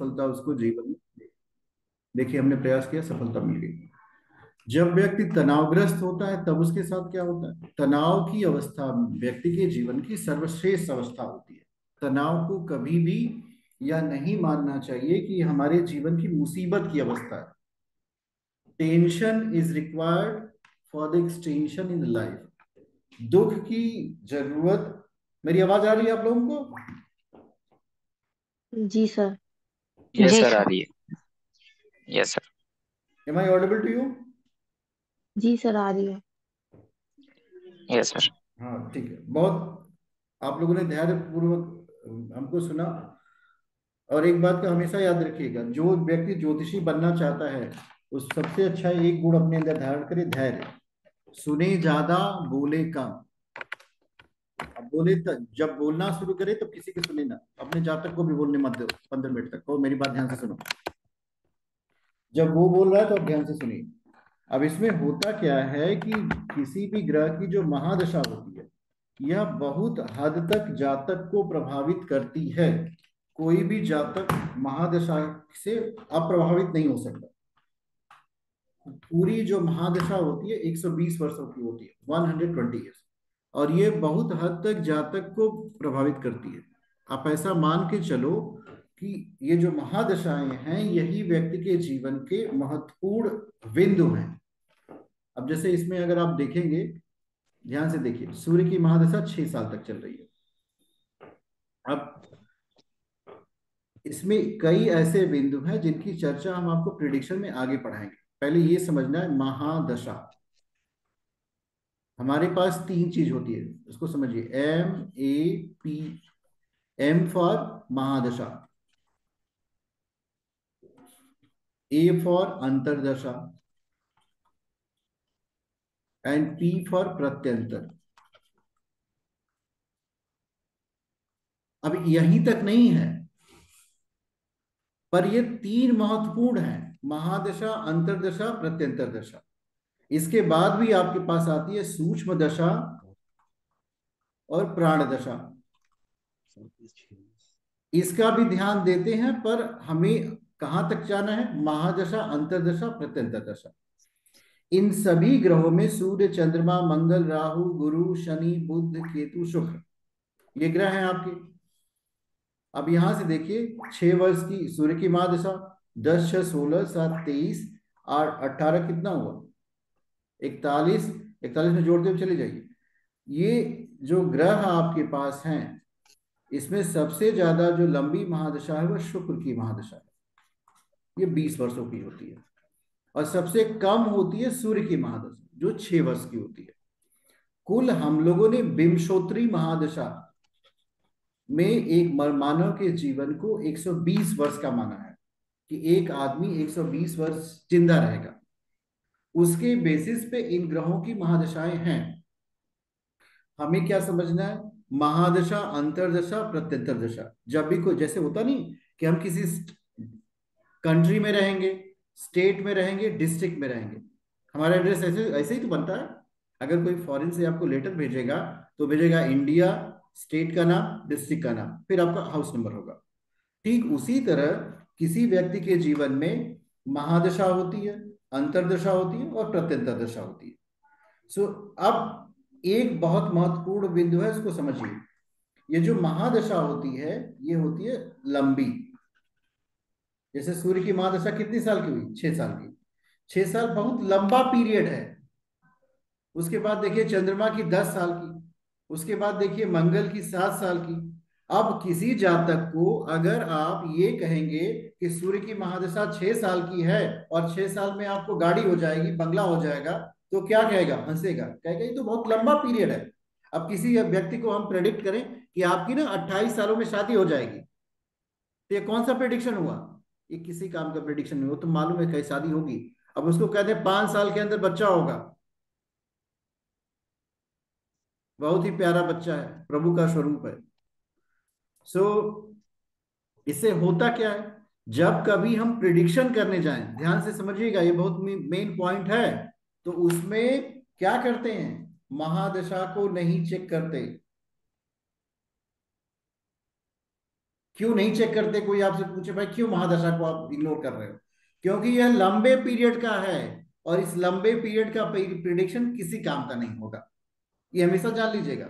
सफलता उसको जीवन में। देखिए हमने प्रयास किया, सफलता मिल गई। जब व्यक्ति तनावग्रस्त होता है तब उसके साथ क्या होता है? तनाव की अवस्था व्यक्ति के जीवन की सर्वश्रेष्ठ अवस्था होती है। तनाव को कभी भी या नहीं मानना चाहिए कि हमारे जीवन की मुसीबत की अवस्था है। Tension is required for the extension in life. दुख की जरूरत। मेरी आवाज आ रही है आप लोगों को? जी सर। यस जी सर, आ सर। रही है। Yes sir. Am I audible to you? जी सर आ रही है। Yes sir. हाँ ठीक है, बहुत आप लोगों ने धैर्य पूर्वक हमको सुना। और एक बात का हमेशा याद रखिएगा, जो व्यक्ति ज्योतिषी बनना चाहता है उस सबसे अच्छा एक गुण अपने अंदर धारण करे, धैर्य। सुने ज्यादा, बोले कम। अब बोले जब बोलना शुरू करे तो किसी की सुने ना, अपने जातक को भी बोलने मत दो 15 मिनट तक। कहो मेरी बात ध्यान से सुनो। जब वो बोल रहा है तो आप ध्यान से सुनिए। अब इसमें होता क्या है कि किसी भी ग्रह की जो महादशा होती है यह बहुत हद तक जातक को प्रभावित करती है। कोई भी जातक महादशा से अप्रभावित नहीं हो सकता। पूरी जो महादशा होती है 120 वर्षों की होती है, 120 ईयर्स। और ये बहुत हद तक जातक को प्रभावित करती है। आप ऐसा मान के चलो कि ये जो महादशाएं हैं यही व्यक्ति के जीवन के महत्वपूर्ण बिंदु हैं। अब जैसे इसमें अगर आप देखेंगे, ध्यान से देखिए, सूर्य की महादशा 6 साल तक चल रही है। अब इसमें कई ऐसे बिंदु हैं जिनकी चर्चा हम आपको प्रिडिक्शन में आगे पढ़ाएंगे। पहले ये समझना है, महादशा हमारे पास तीन चीज होती है, उसको समझिए। MAP। M फॉर महादशा, A फॉर अंतरदशा, एंड P फॉर प्रत्यंतर। अब यहीं तक नहीं है, पर ये तीन महत्वपूर्ण हैं, महादशा, अंतरदशा, प्रत्यंतर दशा। इसके बाद भी आपके पास आती है सूक्ष्म दशा और प्राण दशा। इसका भी ध्यान देते हैं, पर हमें कहां तक जाना है? महादशा, अंतरदशा, प्रत्यंतर दशा। इन सभी ग्रहों में सूर्य, चंद्रमा, मंगल, राहु, गुरु, शनि, बुध, केतु, शुक्र, ये ग्रह हैं आपके। अब यहां से देखिए, 6 वर्ष की सूर्य की महादशा, 10 6 16 7 23 8 18 कितना हुआ? 41। 41 में जोड़ते हुए चले जाइए। ये जो ग्रह आपके पास हैं इसमें सबसे ज्यादा जो लंबी महादशा है वह शुक्र की महादशा है। ये 20 वर्षों की होती है। और सबसे कम होती है सूर्य की महादशा जो 6 वर्ष की होती है। कुल हम लोगों ने विंशोत्तरी महादशा में एक मानव के जीवन को 120 वर्ष का माना है, कि एक आदमी 120 वर्ष जिंदा रहेगा। उसके बेसिस पे इन ग्रहों की महादशाएं हैं। हमें क्या समझना है? महादशा, अंतरदशा, प्रत्यंतर दशा। जब भी कोई, जैसे होता नहीं कि हम किसी कंट्री में रहेंगे, स्टेट में रहेंगे, डिस्ट्रिक्ट में रहेंगे, हमारा एड्रेस ऐसे ऐसे ही तो बनता है। अगर कोई फॉरेन से आपको लेटर भेजेगा तो भेजेगा इंडिया, स्टेट का नाम, डिस्ट्रिक्ट का नाम, फिर आपका हाउस नंबर होगा। ठीक उसी तरह किसी व्यक्ति के जीवन में महादशा होती है, अंतरदशा होती है और प्रत्यंतर दशा होती है। सो अब एक बहुत महत्वपूर्ण बिंदु है, इसको समझिए। ये जो महादशा होती है ये होती है लंबी। जैसे सूर्य की महादशा कितनी साल की हुई? 6 साल की। 6 साल बहुत लंबा पीरियड है। उसके बाद देखिए चंद्रमा की 10 साल की, उसके बाद देखिए मंगल की 7 साल की। अब किसी जातक को अगर आप ये कहेंगे कि सूर्य की महादशा 6 साल की है और 6 साल में आपको गाड़ी हो जाएगी, बंगला हो जाएगा, तो क्या कहेगा? हंसेगा, कहेगा ये तो बहुत लंबा पीरियड है। अब किसी व्यक्ति को हम प्रेडिक्ट करें कि आपकी ना 28 सालों में शादी हो जाएगी, तो ये कौन सा प्रेडिक्शन हुआ? ये किसी काम का प्रेडिक्शन नहीं, वो तो मालूम है कैसी शादी होगी। अब उसको कहते हैं 5 साल के अंदर बच्चा होगा, बहुत ही प्यारा बच्चा है, प्रभु का स्वरूप है। सो इससे होता क्या है? जब कभी हम प्रिडिक्शन करने जाएं, ध्यान से समझिएगा, ये बहुत मेन पॉइंट है, तो उसमें क्या करते हैं? महादशा को नहीं चेक करते। क्यों नहीं चेक करते? कोई आपसे पूछे भाई क्यों महादशा को आप इग्नोर कर रहे हो? क्योंकि यह लंबे पीरियड का है, और इस लंबे पीरियड का प्रिडिक्शन किसी काम का नहीं होगा, ये हमेशा जान लीजिएगा।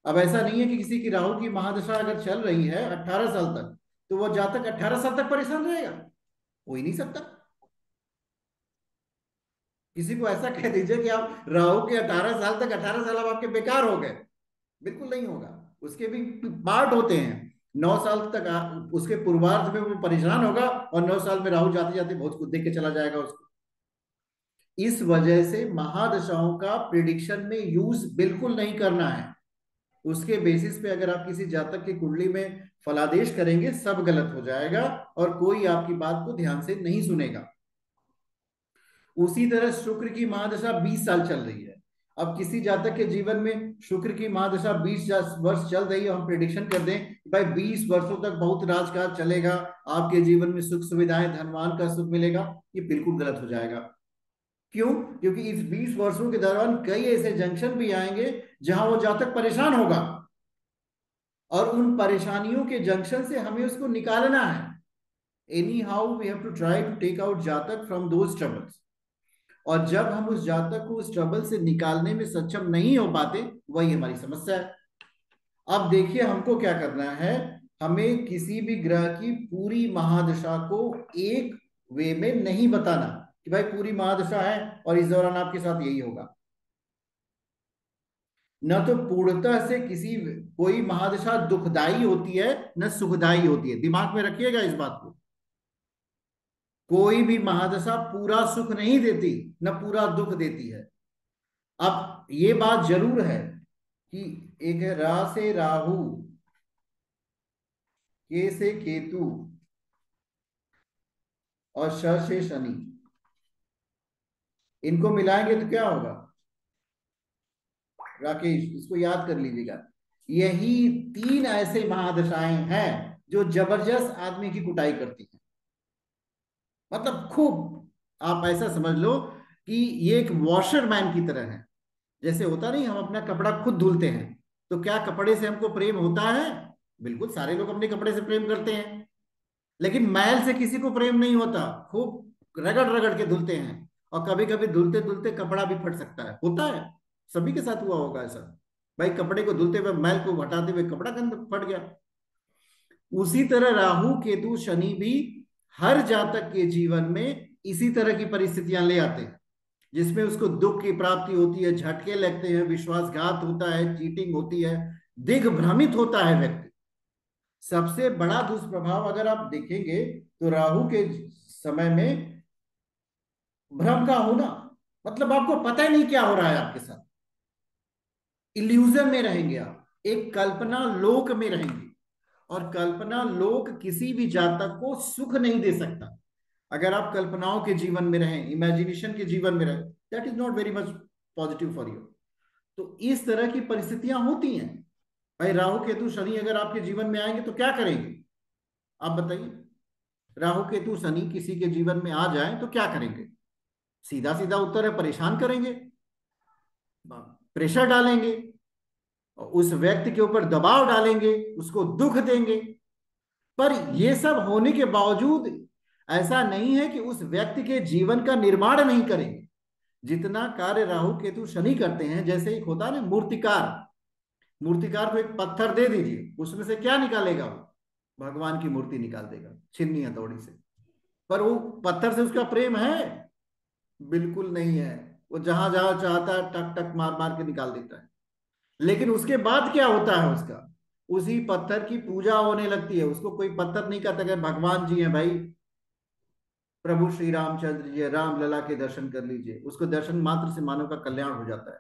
अब ऐसा नहीं है कि किसी की राहु की महादशा अगर चल रही है 18 साल तक, तो वो जातक 18 साल तक परेशान रहेगा? हो ही नहीं सकता। किसी को ऐसा कह दीजिए कि आप राहु के 18 साल तक, 18 साल अब आपके बेकार हो गए, बिल्कुल नहीं होगा। उसके भी पार्ट होते हैं। 9 साल तक उसके पूर्वार्ध में वो परेशान होगा, और 9 साल में राहु जाते जाते बहुत कुछ देख के चला जाएगा उसको। इस वजह से महादशाओं का प्रिडिक्शन में यूज बिल्कुल नहीं करना है। उसके बेसिस पे अगर आप किसी जातक की कुंडली में फलादेश करेंगे, सब गलत हो जाएगा, और कोई आपकी बात को ध्यान से नहीं सुनेगा। उसी तरह शुक्र की महादशा 20 साल चल रही है। अब किसी जातक के जीवन में शुक्र की महादशा 20 वर्ष चल रही है, हम प्रेडिक्शन कर दें कि भाई 20 वर्षों तक बहुत राजकाज चलेगा, आपके जीवन में सुख सुविधाएं, धनवान का सुख मिलेगा, ये बिल्कुल गलत हो जाएगा। क्यों? क्योंकि इस 20 वर्षों के दौरान कई ऐसे जंक्शन भी आएंगे जहां वो जातक परेशान होगा, और उन परेशानियों के जंक्शन से हमें उसको निकालना है। Anyhow we have to try to take out जातक फ्रॉम दोज ट्रबल्स। और जब हम उस जातक को उस ट्रबल से निकालने में सक्षम नहीं हो पाते, वही हमारी समस्या है। अब देखिए हमको क्या करना है। हमें किसी भी ग्रह की पूरी महादशा को एक वे में नहीं बताना कि भाई पूरी महादशा है और इस दौरान आपके साथ यही होगा। न तो पूर्णतः से किसी कोई महादशा दुखदाई होती है, न सुखदाई होती है। दिमाग में रखिएगा इस बात को। कोई भी महादशा पूरा सुख नहीं देती, न पूरा दुख देती है। अब ये बात जरूर है कि एक है रा से राहु, के से केतु, और श से शनि, इनको मिलाएंगे तो क्या होगा? राकेश, इसको याद कर लीजिएगा। यही 3 ऐसे महादशाएं हैं जो जबरदस्त आदमी की कुटाई करती हैं। मतलब खूब, आप ऐसा समझ लो कि ये एक वॉशरमैन की तरह है। जैसे होता नहीं, हम अपना कपड़ा खुद धुलते हैं, तो क्या कपड़े से हमको प्रेम होता है? बिल्कुल, सारे लोग अपने कपड़े से प्रेम करते हैं, लेकिन मैल से किसी को प्रेम नहीं होता। खूब रगड़ रगड़ के धुलते हैं, और कभी कभी धुलते धुलते कपड़ा भी फट सकता है। होता है, सभी के साथ हुआ होगा ऐसा। भाई कपड़े को धुलते हुए मैल को हटाते हुए कपड़ा गंद फट गया। उसी तरह राहु केतु शनि भी हर जातक के जीवन में इसी तरह की परिस्थितियां ले आते हैं, जिसमें उसको दुख की प्राप्ति होती है, झटके लगते हैं, विश्वासघात होता है, चीटिंग होती है, दिग्भ्रमित होता है व्यक्ति। सबसे बड़ा दुष्प्रभाव अगर आप देखेंगे तो राहु के समय में भ्रम का होना, मतलब आपको पता ही नहीं क्या हो रहा है आपके साथ। इल्यूजन में रहेंगे आप, एक कल्पना लोक में रहेंगे, और कल्पना लोक किसी भी जातक को सुख नहीं दे सकता। अगर आप कल्पनाओं के जीवन में रहें, इमेजिनेशन के जीवन में रहें, that is not very much positive for you. तो इस तरह की परिस्थितियां होती हैं। भाई राहु केतु शनि अगर आपके जीवन में आएंगे तो क्या करेंगे? आप बताइए। राहु केतु शनि किसी के जीवन में आ जाए तो क्या करेंगे? सीधा सीधा उत्तर है, परेशान करेंगे, प्रेशर डालेंगे, उस व्यक्ति के ऊपर दबाव डालेंगे, उसको दुख देंगे। पर यह सब होने के बावजूद ऐसा नहीं है कि उस व्यक्ति के जीवन का निर्माण नहीं करेंगे। जितना कार्य राहु केतु शनि करते हैं, जैसे एक होता है ना मूर्तिकार, मूर्तिकार को एक पत्थर दे दीजिए, उसमें से क्या निकालेगा? वो भगवान की मूर्ति निकाल देगा छिन्नी हथौड़ी से। पर वो पत्थर से उसका प्रेम है? बिल्कुल नहीं है। वो जहां जहां चाहता है टक टक मार मार के निकाल देता है। लेकिन उसके बाद क्या होता है? उसका उसी पत्थर की पूजा होने लगती है। उसको कोई पत्थर नहीं कहता कि भगवान जी हैं भाई, प्रभु श्री रामचंद्र जी, राम लला के दर्शन कर लीजिए। उसको दर्शन मात्र से मानव का कल्याण हो जाता है।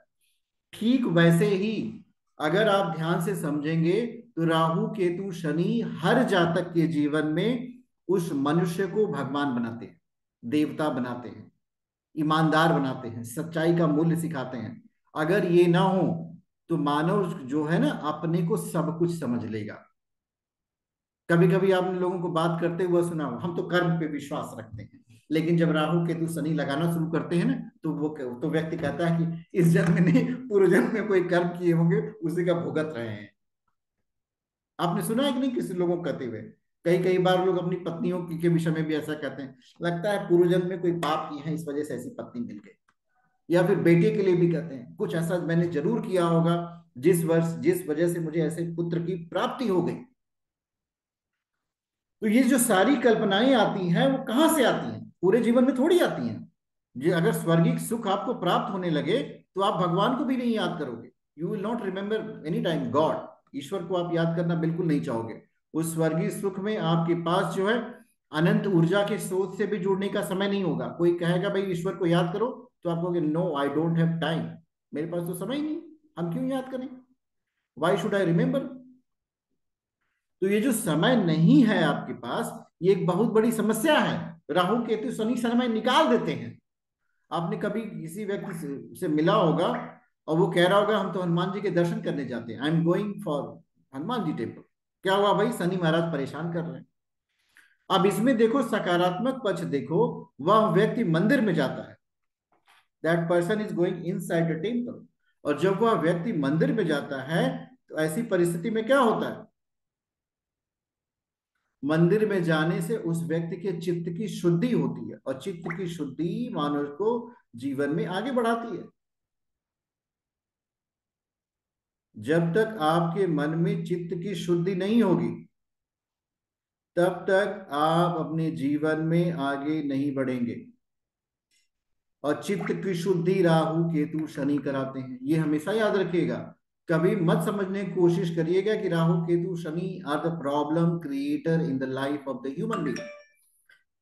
ठीक वैसे ही अगर आप ध्यान से समझेंगे तो राहु केतु शनि हर जातक के जीवन में उस मनुष्य को भगवान बनाते हैं, देवता बनाते हैं, ईमानदार बनाते हैं, सच्चाई का मूल्य सिखाते हैं। अगर ये ना हो तो मानव जो है ना, अपने को सब कुछ समझ लेगा। कभी कभी आपने लोगों को बात करते हुए सुना, हम तो कर्म पे विश्वास रखते हैं, लेकिन जब राहु केतु शनि लगाना शुरू करते हैं ना, तो व्यक्ति कहता है कि इस जन्म में नहीं, पूर्व जन्म में कोई कर्म किए होंगे, उसी का भुगत रहे हैं। आपने सुना है कि नहीं किसी लोगों को कहते हुए? कई कई बार लोग अपनी पत्नियों के विषय में भी ऐसा कहते हैं, लगता है पूर्व जन्म में कोई पाप किए हैं, इस वजह से ऐसी पत्नी मिल गई। या फिर बेटे के लिए भी कहते हैं, कुछ ऐसा मैंने जरूर किया होगा जिस वजह से मुझे ऐसे पुत्र की प्राप्ति हो गई। तो ये जो सारी कल्पनाएं आती हैं वो कहां से आती हैं? पूरे जीवन में थोड़ी आती हैं। जी, अगर स्वर्गीय सुख आपको प्राप्त होने लगे तो आप भगवान को भी नहीं याद करोगे। You will not remember any time God. ईश्वर को आप याद करना बिल्कुल नहीं चाहोगे। उस स्वर्गीय सुख में आपके पास जो है अनंत ऊर्जा के स्रोत से भी जुड़ने का समय नहीं होगा। कोई कहेगा भाई ईश्वर को याद करो, तो आप कहोगे no, I don't have time, मेरे पास तो समय ही नहीं, हम क्यों याद करें, वाई शुड आई रिमेंबर। तो ये जो समय नहीं है आपके पास, ये एक बहुत बड़ी समस्या है। राहु केतु शनि समय निकाल देते हैं। आपने कभी किसी व्यक्ति से मिला होगा और वो कह रहा होगा हम तो हनुमान जी के दर्शन करने जाते हैं, I am going for Hanuman ji temple. क्या हुआ भाई? शनि महाराज परेशान कर रहे हैं। अब इसमें देखो सकारात्मक पक्ष देखो, वह व्यक्ति मंदिर में जाता है, that person is going inside the temple. और जब वह व्यक्ति मंदिर में जाता है तो ऐसी परिस्थिति में क्या होता है? मंदिर में जाने से उस व्यक्ति के चित्त की शुद्धि होती है, और चित्त की शुद्धि मानव को जीवन में आगे बढ़ाती है। जब तक आपके मन में चित्त की शुद्धि नहीं होगी, तब तक आप अपने जीवन में आगे नहीं बढ़ेंगे। और चित्त की शुद्धि राहु केतु शनि कराते हैं, ये हमेशा याद रखिएगा। कभी मत समझने की कोशिश करिएगा कि Rahu Ketu Shani are the problem creator in the life of the human being.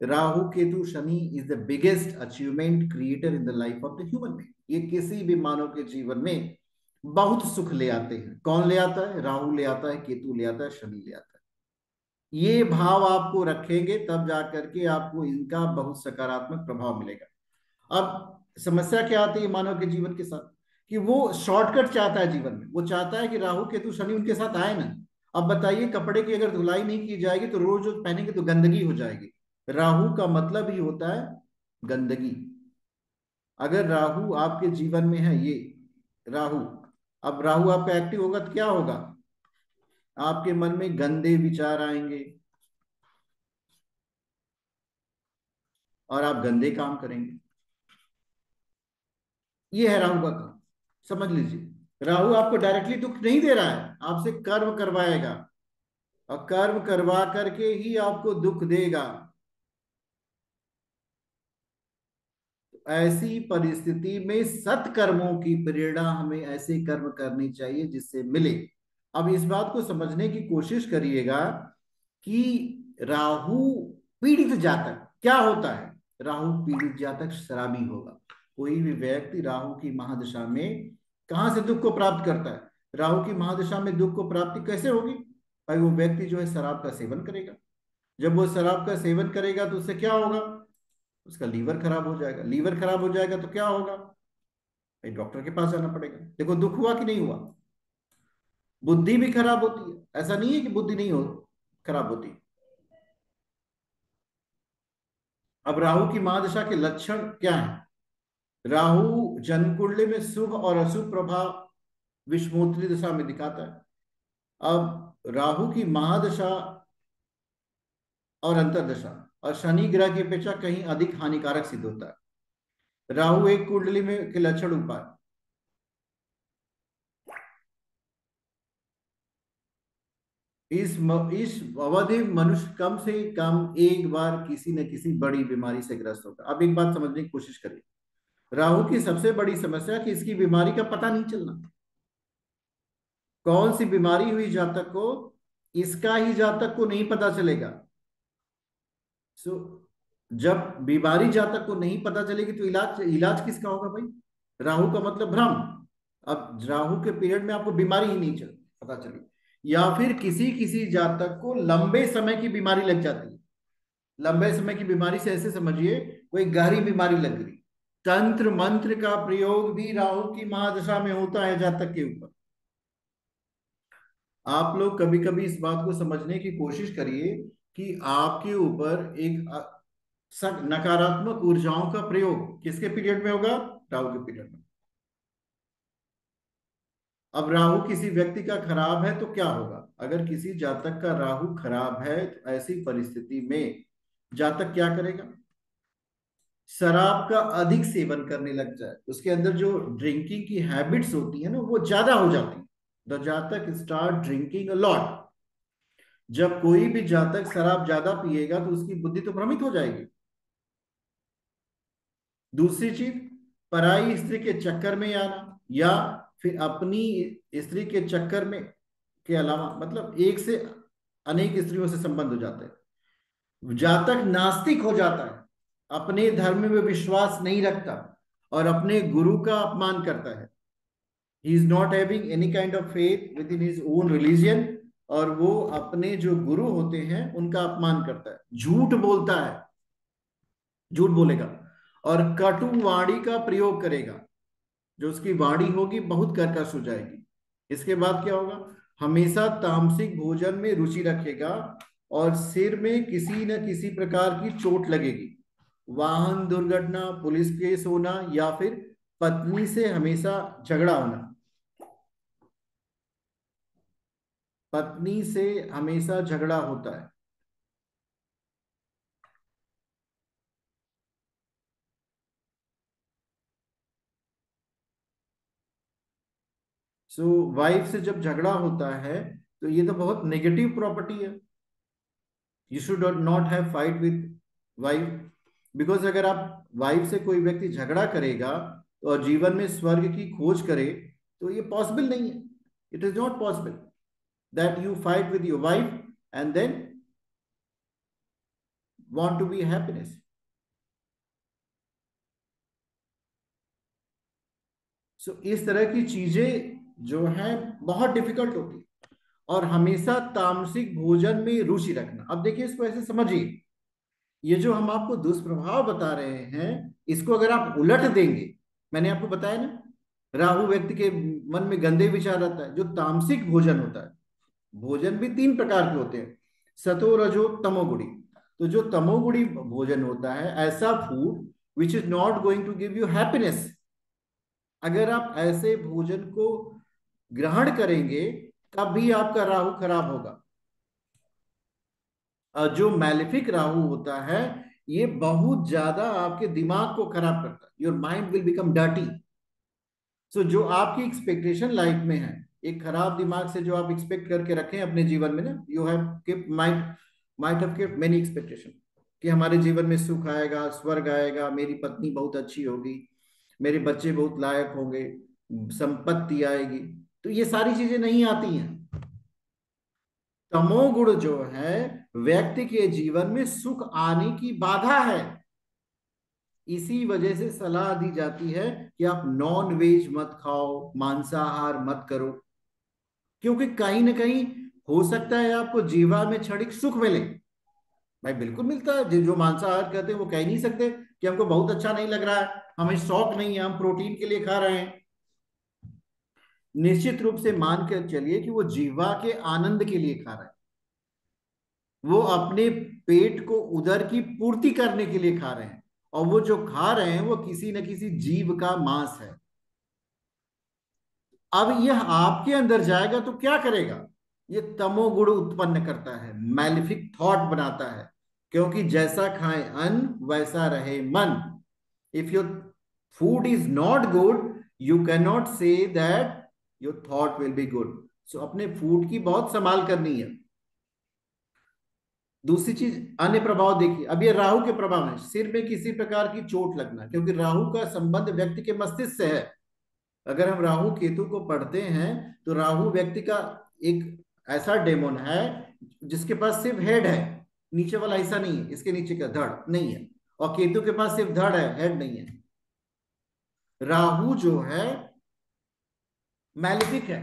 Rahu Ketu Shani is the biggest achievement creator in the life of the human being. ये किसी भी मानव के जीवन में बहुत सुख ले आते हैं। कौन ले आता है? राहु ले आता है, केतु ले आता है, शनि ले आता है। ये भाव आपको रखेंगे तब जाकर के आपको इनका बहुत सकारात्मक प्रभाव मिलेगा। अब समस्या क्या आती है मानव के जीवन के साथ, कि वो शॉर्टकट चाहता है जीवन में। वो चाहता है कि राहु केतु शनि उनके साथ आए ना। अब बताइए, कपड़े की अगर धुलाई नहीं की जाएगी तो रोज रोज पहनेंगे तो गंदगी हो जाएगी। राहु का मतलब ही होता है गंदगी। अगर राहु आपके जीवन में है, ये राहु, अब राहु आपका एक्टिव होगा तो क्या होगा? आपके मन में गंदे विचार आएंगे और आप गंदे काम करेंगे। ये है राहु का काम, समझ लीजिए। राहु आपको डायरेक्टली दुख नहीं दे रहा है, आपसे कर्म करवाएगा, और कर्म करवा करके ही आपको दुख देगा। ऐसी परिस्थिति में सत्कर्मों की प्रेरणा हमें ऐसे कर्म करनी चाहिए जिससे मिले। अब इस बात को समझने की कोशिश करिएगा कि राहु पीड़ित जातक क्या होता है। राहु पीड़ित जातक शराबी होगा। कोई भी व्यक्ति राहु की महादशा में कहां से दुख को प्राप्त करता है? राहु की महादशा में दुख को प्राप्ति कैसे होगी? भाई वो व्यक्ति जो है शराब का सेवन करेगा। जब वो शराब का सेवन करेगा तो उससे क्या होगा? उसका लीवर खराब हो जाएगा। लीवर खराब हो जाएगा तो क्या होगा? भाई डॉक्टर के पास जाना पड़ेगा। देखो दुख हुआ कि नहीं हुआ? बुद्धि भी खराब होती है, ऐसा नहीं है कि बुद्धि नहीं हो खराब होती। अब राहु की महादशा के लक्षण क्या है? राहु जन्म कुंडली में शुभ और अशुभ प्रभाव विषमोत्तरी दशा में दिखाता है। अब राहु की महादशा और अंतरदशा और शनि ग्रह की अपेक्षा कहीं अधिक हानिकारक सिद्ध होता है। राहु एक कुंडली में के लक्षण उपाय, इस अवधि मनुष्य कम से कम एक बार किसी न किसी बड़ी बीमारी से ग्रस्त होगा। अब एक बात समझने की कोशिश करिए, राहु की सबसे बड़ी समस्या कि इसकी बीमारी का पता नहीं चलना। कौन सी बीमारी हुई जातक को, इसका ही जातक को नहीं पता चलेगा। सो जब बीमारी जातक को नहीं पता चलेगी तो इलाज इलाज किसका होगा भाई? राहु का मतलब भ्रम। अब राहु के पीरियड में आपको बीमारी ही नहीं पता चली, या फिर किसी किसी जातक को लंबे समय की बीमारी लग जाती है। लंबे समय की बीमारी से ऐसे समझिए कोई गहरी बीमारी लग गई। तंत्र मंत्र का प्रयोग भी राहु की महादशा में होता है जातक के ऊपर। आप लोग कभी कभी इस बात को समझने की कोशिश करिए कि आपके ऊपर एक नकारात्मक ऊर्जाओं का प्रयोग किसके पीरियड में होगा? राहु के पीरियड में। अब राहु किसी व्यक्ति का खराब है तो क्या होगा? अगर किसी जातक का राहु खराब है तो ऐसी परिस्थिति में जातक क्या करेगा? शराब का अधिक सेवन करने लग जाए, उसके अंदर जो ड्रिंकिंग की हैबिट्स होती है ना वो ज्यादा हो जाती है। द जातक स्टार्ट ड्रिंकिंग अ लॉट। जब कोई भी जातक शराब ज्यादा पिएगा तो उसकी बुद्धि तो भ्रमित हो जाएगी। दूसरी चीज, पराई स्त्री के चक्कर में आना, या फिर अपनी स्त्री के चक्कर में के अलावा, मतलब एक से अनेक स्त्रियों से संबंध हो जाते हैं। जातक नास्तिक हो जाता है, अपने धर्म में विश्वास नहीं रखता और अपने गुरु का अपमान करता है। He is not having any kind of faith with in his own religion, और वो अपने जो गुरु होते हैं उनका अपमान करता है, झूठ बोलता है, झूठ बोलेगा और कटु वाणी का प्रयोग करेगा। जो उसकी वाणी होगी बहुत कर्कश हो जाएगी। इसके बाद क्या होगा? हमेशा तामसिक भोजन में रुचि रखेगा और सिर में किसी न किसी प्रकार की चोट लगेगी। वाहन दुर्घटना, पुलिस केस होना, या फिर पत्नी से हमेशा झगड़ा होना। पत्नी से हमेशा झगड़ा होता है। सो वाइफ से जब झगड़ा होता है तो ये तो बहुत नेगेटिव प्रॉपर्टी है। You should not have fight with wife, because अगर आप वाइफ से कोई व्यक्ति झगड़ा करेगा और जीवन में स्वर्ग की खोज करे तो ये पॉसिबल नहीं है। It is not possible that you fight with your wife and then want to be happiness. So इस तरह की चीजें जो है बहुत डिफिकल्ट होती है। और हमेशा तामसिक भोजन में रुचि रखना। अब देखिए, इसको ऐसे समझिए, ये जो हम आपको दुष्प्रभाव बता रहे हैं इसको अगर आप उलट देंगे, मैंने आपको बताया ना, राहु व्यक्ति के मन में गंदे विचार आता है। जो तामसिक भोजन होता है, भोजन भी तीन प्रकार के होते हैं, सतो रजो तमोगुणी। तो जो तमोगुणी भोजन होता है, ऐसा food which is not going to give you happiness, अगर आप ऐसे भोजन को ग्रहण करेंगे तब भी आपका राहु खराब होगा। जो मैलिफिक राहु होता है ये बहुत ज्यादा आपके दिमाग को खराब करता है। Your mind will become dirty. So जो आपकी एक्सपेक्टेशन लाइफ में है, एक खराब दिमाग से जो आप एक्सपेक्ट करके रखें अपने जीवन में ना, you have kept might have kept many expectation कि हमारे जीवन में सुख आएगा, स्वर्ग आएगा, मेरी पत्नी बहुत अच्छी होगी, मेरे बच्चे बहुत लायक होंगे, संपत्ति आएगी। तो ये सारी चीजें नहीं आती हैं। तमोगुण जो है व्यक्ति के जीवन में सुख आने की बाधा है। इसी वजह से सलाह दी जाती है कि आप नॉन वेज मत खाओ, मांसाहार मत करो, क्योंकि कहीं ना कहीं हो सकता है आपको जीवा में क्षणिक सुख मिले। भाई बिल्कुल मिलता है। जो मांसाहार कहते हैं वो कह ही नहीं सकते कि हमको बहुत अच्छा नहीं लग रहा है, हमें शौक नहीं है, हम प्रोटीन के लिए खा रहे हैं। निश्चित रूप से मान कर चलिए कि वो जीवा के आनंद के लिए खा रहा है, वो अपने पेट को, उदर की पूर्ति करने के लिए खा रहे हैं, और वो जो खा रहे हैं वो किसी न किसी जीव का मांस है। अब यह आपके अंदर जाएगा तो क्या करेगा? ये तमोगुण उत्पन्न करता है, मैलिफिक थॉट बनाता है, क्योंकि जैसा खाए अन्न वैसा रहे मन। If your food is not good you can not say that your thought will be good. So अपने फूड की बहुत संभाल करनी है। दूसरी चीज, अन्य प्रभाव देखिए। अब ये राहु के प्रभाव है, सिर में किसी प्रकार की चोट लगना, क्योंकि राहु का संबंध व्यक्ति के मस्तिष्क से है। अगर हम राहु केतु को पढ़ते हैं तो राहु व्यक्ति का एक ऐसा डेमोन है जिसके पास सिर्फ हेड है, नीचे वाला हिस्सा नहीं है, इसके नीचे का धड़ नहीं है, और केतु के पास सिर्फ धड़ है, हेड नहीं है। राहु जो है मैलिफिक है।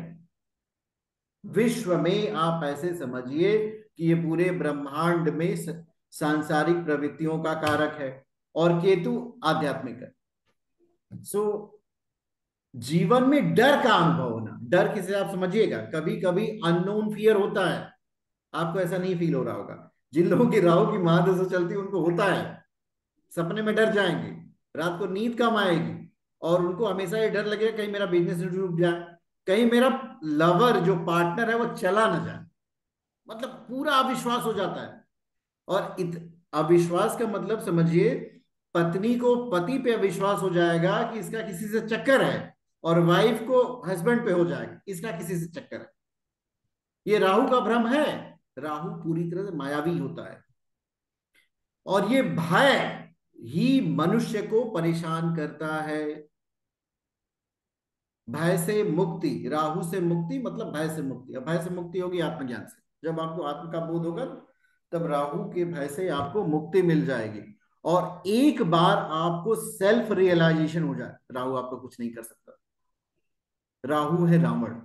विश्व में आप ऐसे समझिए कि ये पूरे ब्रह्मांड में सांसारिक प्रवृत्तियों का कारक है, और केतु आध्यात्मिक है। सो जीवन में डर का अनुभव होना, डर किसे आप समझिएगा, कभी कभी अननोन फियर होता है। आपको ऐसा नहीं फील हो रहा होगा, जिन लोगों की राहु की महादशा चलती है उनको होता है, सपने में डर जाएंगे, रात को नींद कम आएगी, और उनको हमेशा ये डर लगेगा कहीं मेरा बिजनेस डूब जाए, कहीं मेरा लवर जो पार्टनर है वो चला ना जाए, मतलब पूरा अविश्वास हो जाता है। और अविश्वास का मतलब समझिए, पत्नी को पति पे अविश्वास हो जाएगा कि इसका किसी से चक्कर है, और वाइफ को हस्बैंड पे हो जाएगा इसका किसी से चक्कर है। ये राहु का भ्रम है। राहु पूरी तरह से मायावी होता है, और ये भय ही मनुष्य को परेशान करता है। भय से मुक्ति, राहु से मुक्ति मतलब भय से मुक्ति। अब भय से मुक्ति होगी आत्मज्ञान से, जब आपको आत्म का बोध होगा, तब राहु के भय से आपको मुक्ति मिल जाएगी। और एक बार आपको सेल्फ रियलाइजेशन हो जाए, राहु आपको कुछ नहीं कर सकता। राहु है रावण।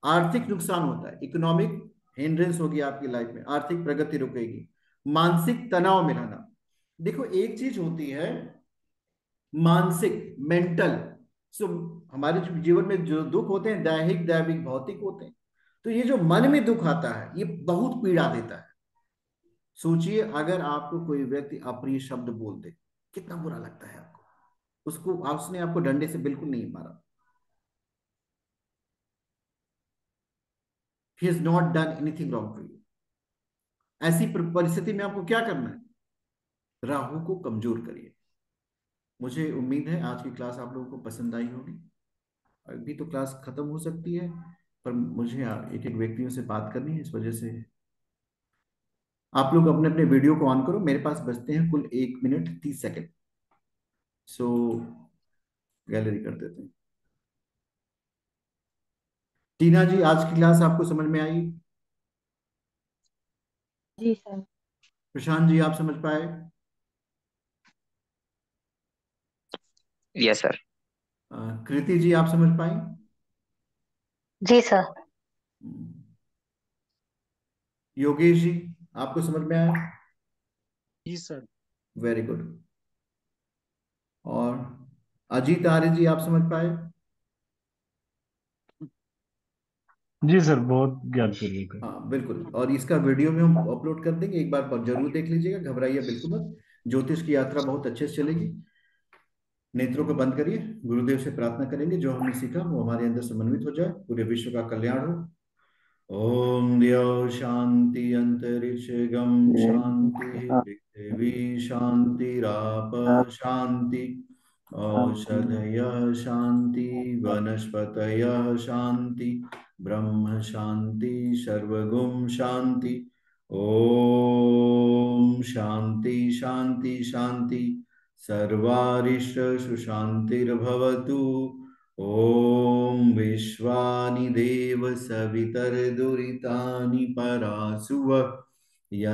आर्थिक नुकसान होता है, इकोनॉमिक हिंड्रेंस होगी आपकी लाइफ में, आर्थिक प्रगति रुकेगी, मानसिक तनाव में रहना। देखो एक चीज होती है मानसिक, मेंटल। सो हमारे जीवन में जो दुख होते हैं दैहिक, दैविक, भौतिक होते हैं। तो ये जो मन में दुख आता है ये बहुत पीड़ा देता है। सोचिए अगर आपको कोई व्यक्ति अप्रिय शब्द बोल दे, कितना बुरा लगता है आपको। उसको उसने आपको डंडे से बिल्कुल नहीं मारा, he has not done anything wrong to you. ऐसी परिस्थिति में आपको क्या करना है? राहु को कमजोर करिए। मुझे उम्मीद है आज की क्लास आप लोगों को पसंद आई होगी। अभी तो क्लास खत्म हो सकती है, पर मुझे एक एक व्यक्तियों से बात करनी है, इस वजह से आप लोग अपने अपने वीडियो को ऑन करो। मेरे पास बचते हैं कुल 1 मिनट 30 सेकंड। सो गैलरी कर देते हैं। टीना जी, आज की क्लास आपको समझ में आई? जी सर। प्रशांत जी, आप समझ पाए? Yes sir. कृति जी, आप समझ पाई? जी सर। योगेश जी, आपको समझ में आया? जी सर। Very good. और अजीत आर्य जी, आप समझ पाए? जी सर, बहुत ज्ञानपूर्वक है। हाँ बिल्कुल, और इसका वीडियो में हम अपलोड कर देंगे, एक बार पर जरूर देख लीजिएगा, घबराइए बिल्कुल मत। ज्योतिष की यात्रा बहुत अच्छे से चलेगी। नेत्रों को बंद करिए, गुरुदेव से प्रार्थना करेंगे जो हमने सीखा वो हमारे अंदर समन्वित हो जाए, पूरे विश्व का कल्याण हो। ओम द्यौ शांति अंतरिक्ष गम शांति, पृथ्वी शांतिराप शांति, औषधय शांति, वनस्पतय शांति, ब्रह्म शांति, सर्वगुण शांति। ओम शांति शांति शांति, सर्वारिष्ट सुशांतिर्भवतु। ओम विश्वानि देव सवितर्दुरितानि परासुव।